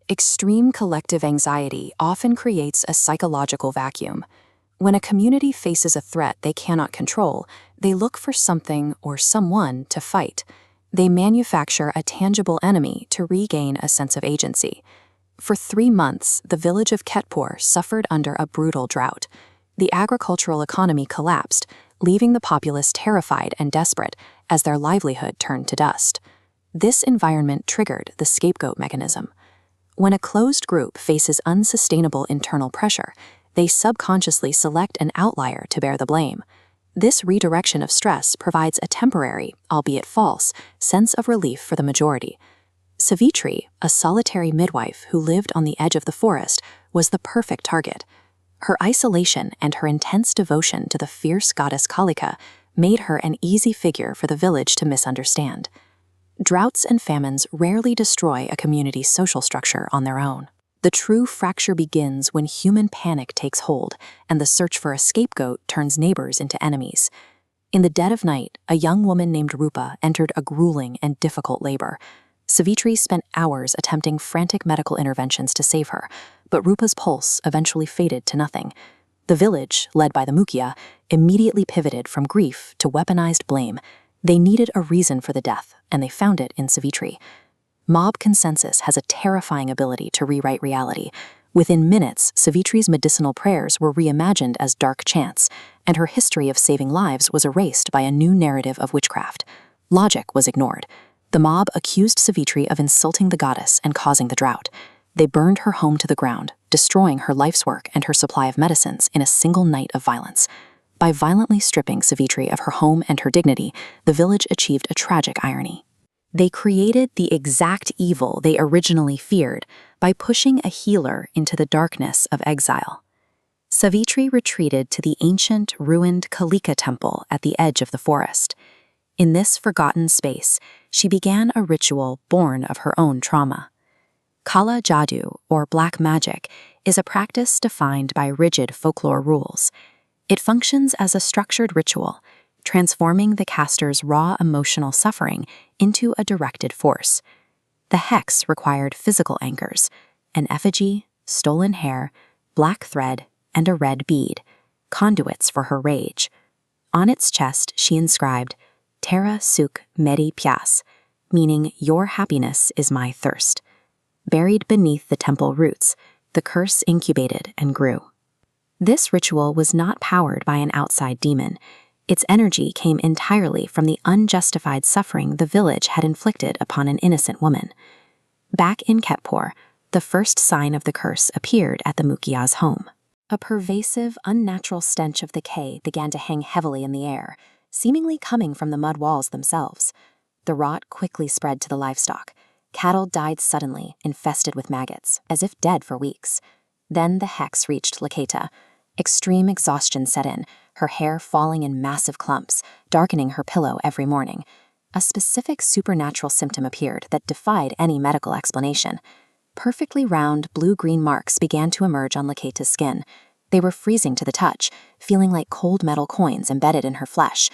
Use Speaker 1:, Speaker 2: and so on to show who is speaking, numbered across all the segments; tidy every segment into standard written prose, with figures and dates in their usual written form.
Speaker 1: Extreme collective anxiety often creates a psychological vacuum. When a community faces a threat they cannot control, they look for something or someone to fight. They manufacture a tangible enemy to regain a sense of agency. For 3 months, the village of Ketpur suffered under a brutal drought. The agricultural economy collapsed, leaving the populace terrified and desperate as their livelihood turned to dust. This environment triggered the scapegoat mechanism. When a closed group faces unsustainable internal pressure, they subconsciously select an outlier to bear the blame. This redirection of stress provides a temporary, albeit false, sense of relief for the majority. Savitri, a solitary midwife who lived on the edge of the forest, was the perfect target. Her isolation and her intense devotion to the fierce goddess Kalika made her an easy figure for the village to misunderstand. Droughts and famines rarely destroy a community's social structure on their own. The true fracture begins when human panic takes hold and the search for a scapegoat turns neighbors into enemies. In the dead of night, a young woman named Rupa entered a grueling and difficult labor. Savitri spent hours attempting frantic medical interventions to save her, but Rupa's pulse eventually faded to nothing. The village, led by the Mukhya, immediately pivoted from grief to weaponized blame. They needed a reason for the death, and they found it in Savitri. Mob consensus has a terrifying ability to rewrite reality. Within minutes, Savitri's medicinal prayers were reimagined as dark chants, and her history of saving lives was erased by a new narrative of witchcraft. Logic was ignored. The mob accused Savitri of insulting the goddess and causing the drought. They burned her home to the ground, destroying her life's work and her supply of medicines in a single night of violence. By violently stripping Savitri of her home and her dignity, the village achieved a tragic irony. They created the exact evil they originally feared by pushing a healer into the darkness of exile. Savitri retreated to the ancient, ruined Kalika temple at the edge of the forest. In this forgotten space, she began a ritual born of her own trauma. Kala Jadoo, or black magic, is a practice defined by rigid folklore rules. It functions as a structured ritual, transforming the caster's raw emotional suffering into a directed force. The hex required physical anchors: an effigy, stolen hair, black thread, and a red bead, conduits for her rage. On its chest, she inscribed, "Tera Suk Meri Pyas," meaning "Your happiness is my thirst." Buried beneath the temple roots, the curse incubated and grew. This ritual was not powered by an outside demon. Its energy came entirely from the unjustified suffering the village had inflicted upon an innocent woman. Back in Ketpur, the first sign of the curse appeared at the Mukhya's home. A pervasive, unnatural stench of decay began to hang heavily in the air, seemingly coming from the mud walls themselves. The rot quickly spread to the livestock. Cattle died suddenly, infested with maggots, as if dead for weeks. Then the hex reached Laketa. Extreme exhaustion set in, her hair falling in massive clumps, darkening her pillow every morning. A specific supernatural symptom appeared that defied any medical explanation. Perfectly round, blue-green marks began to emerge on Laketa's skin. They were freezing to the touch, feeling like cold metal coins embedded in her flesh.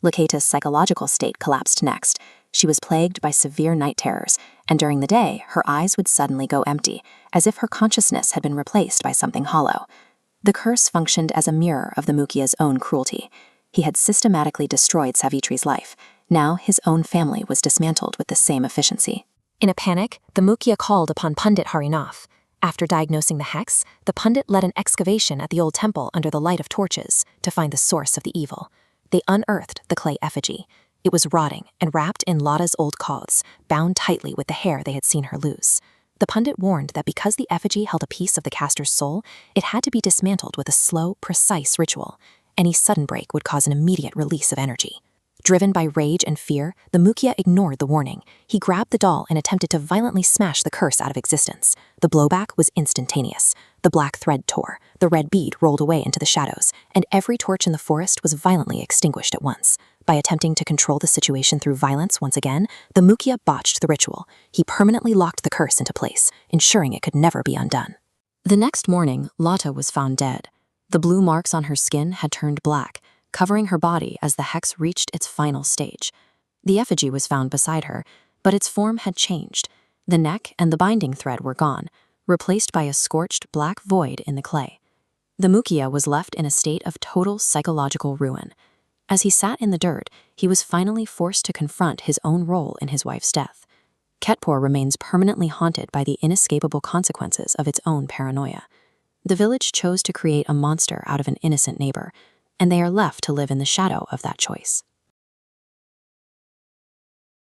Speaker 1: Laketa's psychological state collapsed next. She was plagued by severe night terrors, and during the day, her eyes would suddenly go empty, as if her consciousness had been replaced by something hollow. The curse functioned as a mirror of the Mukhya's own cruelty. He had systematically destroyed Savitri's life. Now his own family was dismantled with the same efficiency.
Speaker 2: In a panic, the Mukhya called upon Pandit Harinath. After diagnosing the hex, the Pandit led an excavation at the old temple under the light of torches to find the source of the evil. They unearthed the clay effigy. It was rotting and wrapped in Lata's old clothes, bound tightly with the hair they had seen her lose. The pundit warned that because the effigy held a piece of the caster's soul, it had to be dismantled with a slow, precise ritual. Any sudden break would cause an immediate release of energy. Driven by rage and fear, the Mukhya ignored the warning. He grabbed the doll and attempted to violently smash the curse out of existence. The blowback was instantaneous. The black thread tore, the red bead rolled away into the shadows, and every torch in the forest was violently extinguished at once. By attempting to control the situation through violence once again, the Mukhya botched the ritual. He permanently locked the curse into place, ensuring it could never be undone. The next morning, Lata was found dead. The blue marks on her skin had turned black, covering her body as the hex reached its final stage. The effigy was found beside her, but its form had changed.
Speaker 1: The neck and the binding thread were gone, replaced by a scorched black void in the clay. The Mukia was left in a state of total psychological ruin. As he sat in the dirt, he was finally forced to confront his own role in his wife's death. Ketpur remains permanently haunted by the inescapable consequences of its own paranoia. The village chose to create a monster out of an innocent neighbor, and they are left to live in the shadow of that choice.